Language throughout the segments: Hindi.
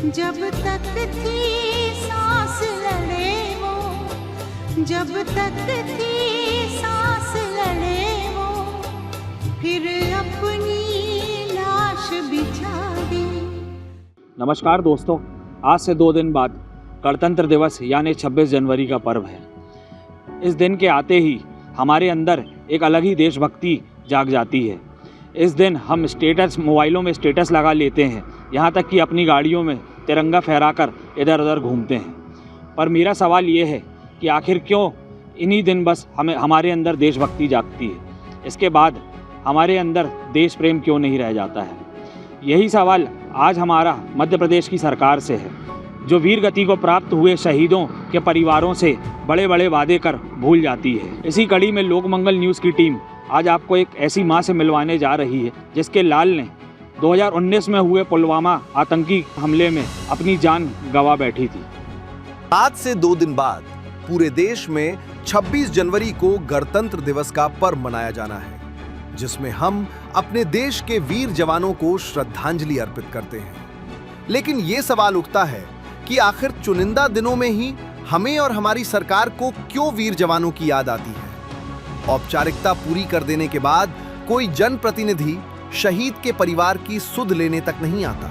जब तक थी सांस लड़े वो, जब तक थी सांस लड़े वो, फिर अपनी लाश बिछा दी। नमस्कार दोस्तों, आज से 2 दिन बाद गणतंत्र दिवस यानी 26 जनवरी का पर्व है। इस दिन के आते ही हमारे अंदर एक अलग ही देशभक्ति जाग जाती है। इस दिन हम मोबाइलों में स्टेटस लगा लेते हैं, यहाँ तक कि अपनी गाड़ियों में तिरंगा फहराकर इधर उधर घूमते हैं। पर मेरा सवाल ये है कि आखिर क्यों इन्हीं दिन बस हमारे अंदर देशभक्ति जागती है, इसके बाद हमारे अंदर देश प्रेम क्यों नहीं रह जाता है। यही सवाल आज हमारा मध्य प्रदेश की सरकार से है, जो वीर गति को प्राप्त हुए शहीदों के परिवारों से बड़े बड़े वादे कर भूल जाती है। इसी कड़ी में लोकमंगल न्यूज़ की टीम आज आपको एक ऐसी मां से मिलवाने जा रही है जिसके लाल ने 2019 में हुए पुलवामा आतंकी हमले में अपनी जान गंवा बैठी थी। आज से 2 दिन बाद पूरे देश में 26 जनवरी को गणतंत्र दिवस का पर्व मनाया जाना है, जिसमें हम अपने देश के वीर जवानों को श्रद्धांजलि अर्पित करते हैं। लेकिन ये सवाल उठता है कि आखिर चुनिंदा दिनों में ही हमें और हमारी सरकार को क्यों वीर जवानों की याद आती है। औपचारिकता पूरी कर देने के बाद कोई जनप्रतिनिधि शहीद के परिवार की सुध लेने तक नहीं आता।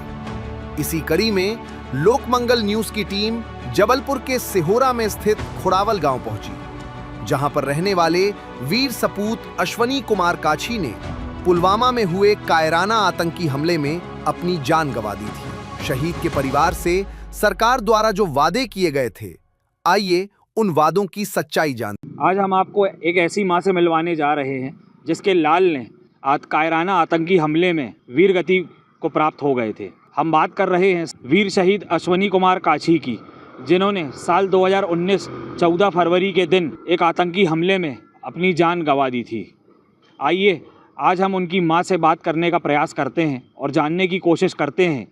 इसी कड़ी में लोकमंगल न्यूज़ की टीम जबलपुर के सिहोरा में स्थित खुड़ावल गांव पहुंची, जहां पर रहने वाले वीर सपूत अश्वनी कुमार काछी ने पुलवामा में हुए कायराना आतंकी हमले में अपनी जान गंवा दी थी। शहीद के परिवार से सरकार द्वारा जो वादे किए गए थे, आइए उन वादों की सच्चाई जानते। आज हम आपको एक ऐसी मां से मिलवाने जा रहे हैं जिसके लाल ने कायराना आतंकी हमले में वीर गति को प्राप्त हो गए थे। हम बात कर रहे हैं वीर शहीद अश्वनी कुमार काछी की, जिन्होंने साल 2019 14 फरवरी के दिन एक आतंकी हमले में अपनी जान गंवा दी थी। आइए आज हम उनकी मां से बात करने का प्रयास करते हैं और जानने की कोशिश करते हैं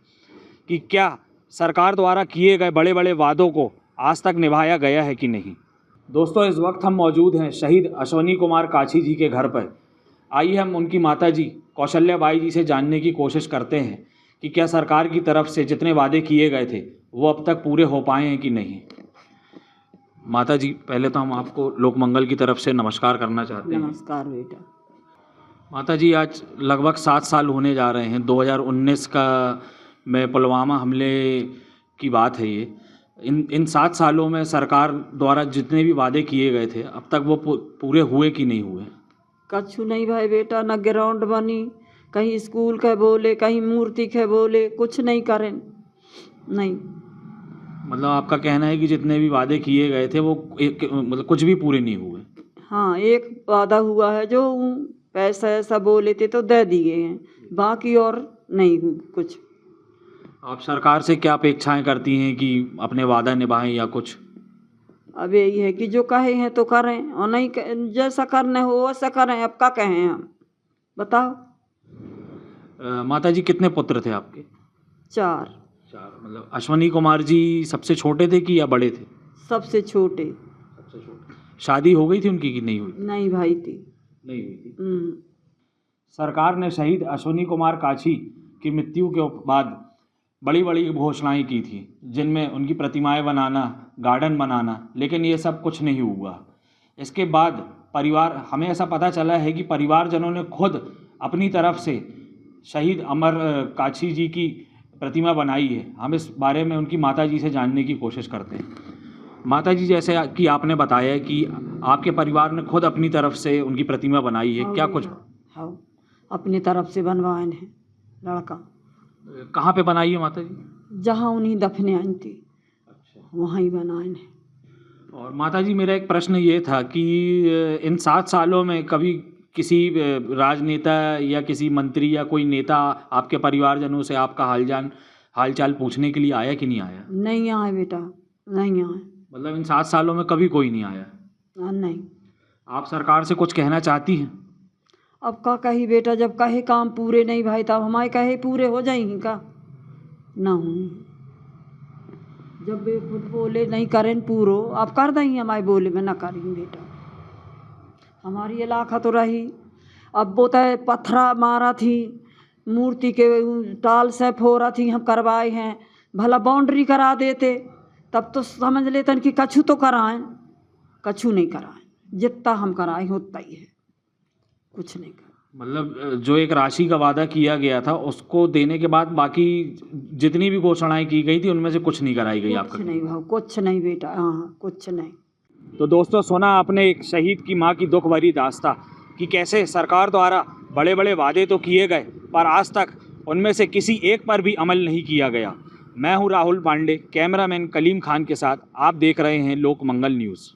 कि क्या सरकार द्वारा किए गए बड़े बड़े वादों को आज तक निभाया गया है कि नहीं। दोस्तों, इस वक्त हम मौजूद हैं शहीद अश्वनी कुमार काछी जी के घर पर। आइए हम उनकी माता जी कौशल्याबाई जी से जानने की कोशिश करते हैं कि क्या सरकार की तरफ से जितने वादे किए गए थे वो अब तक पूरे हो पाए हैं कि नहीं। माता जी, पहले तो हम आपको लोकमंगल की तरफ से नमस्कार करना चाहते हैं। नमस्कार बेटा। माता जी, आज लगभग 7 साल होने जा रहे हैं। 2019 का में पुलवामा हमले की बात है ये। इन 7 सालों में सरकार द्वारा जितने भी वादे किए गए थे अब तक वो पूरे हुए कि नहीं हुए। कछु नहीं भाई बेटा, न ग्राउंड बनी, कहीं स्कूल के बोले, कहीं मूर्ति के बोले, कुछ नहीं करें। नहीं, मतलब आपका कहना है कि जितने भी वादे किए गए थे वो मतलब कुछ भी पूरे नहीं हुए। हाँ, एक वादा हुआ है जो पैसा ऐसा बोले थे तो दे दिए हैं, बाकी और नहीं कुछ। आप सरकार से क्या अपेक्षाएं करती हैं कि अपने वादा निभाएं या कुछ? अब यही है कि जो कहे हैं तो करें, और नहीं जैसा करना हो वैसा करें। अब क्या कहें हम, बताओ। माता जी, कितने पुत्र थे आपके? 4। मतलब अश्वनी कुमार जी सबसे छोटे थे कि या बड़े थे? सबसे छोटे। सबसे छोटे। शादी हो गई थी उनकी कि नहीं हुई? नहीं भाई थी। नहीं हुई थी। सरकार ने शहीद अश्वनी कुमार काछी की मृत्यु के बाद बड़ी बड़ी घोषणाएं की थी, जिनमें उनकी प्रतिमाएं बनाना, गार्डन बनाना, लेकिन ये सब कुछ नहीं हुआ। इसके बाद हमें ऐसा पता चला है कि परिवारजनों ने खुद अपनी तरफ से शहीद अमर काछी जी की प्रतिमा बनाई है। हम इस बारे में उनकी माता जी से जानने की कोशिश करते हैं। माता जी, जैसे कि आपने बताया कि आपके परिवार ने खुद अपनी तरफ से उनकी प्रतिमा बनाई है, क्या कुछ? हाँ, अपनी तरफ से बनवाए हैं लड़का। कहाँ पे बनाई है माता जी? जहाँ उन्हीं दफने आई थी। अच्छा, वहाँ ही बनाए हैं। और माता जी, मेरा एक प्रश्न ये था कि इन 7 सालों में कभी किसी राजनेता या किसी मंत्री या कोई नेता आपके परिवारजनों से आपका हालचाल पूछने के लिए आया कि नहीं आया? नहीं आए बेटा, नहीं आए। मतलब इन 7 सालों में कभी कोई नहीं आया? नहीं। आप सरकार से कुछ कहना चाहती हैं? अब का कही बेटा, जब कहे काम पूरे नहीं भाई तब हमारे कहे पूरे हो जाएंगे का ना हो। जब वे खुद बोले नहीं करें पूरो, आप कर देंगे, हमारे बोले में ना करेंगे बेटा। हमारी इलाका तो रही, अब वो तो पत्थरा मारा थी, मूर्ति के टाल से फोड़ा थी, हम करवाए हैं, भला बाउंड्री करा देते तब तो समझ लेते कि कछु तो कराएं, कछु नहीं कराएं। जितना हम कराएं उतना ही है, कुछ नहीं करा। मतलब जो एक राशि का वादा किया गया था उसको देने के बाद बाकी जितनी भी घोषणाएं की गई थी उनमें से कुछ नहीं कराई गई आपका? कुछ नहीं भाव, कुछ नहीं बेटा, हाँ कुछ नहीं। तो दोस्तों सुना आपने एक शहीद की माँ की दुख भरी दास्तां कि कैसे सरकार द्वारा बड़े बड़े वादे तो किए गए पर आज तक उनमें से किसी एक पर भी अमल नहीं किया गया। मैं हूं राहुल पांडे, कैमरामैन कलीम खान के साथ आप देख रहे हैं लोक मंगल न्यूज़।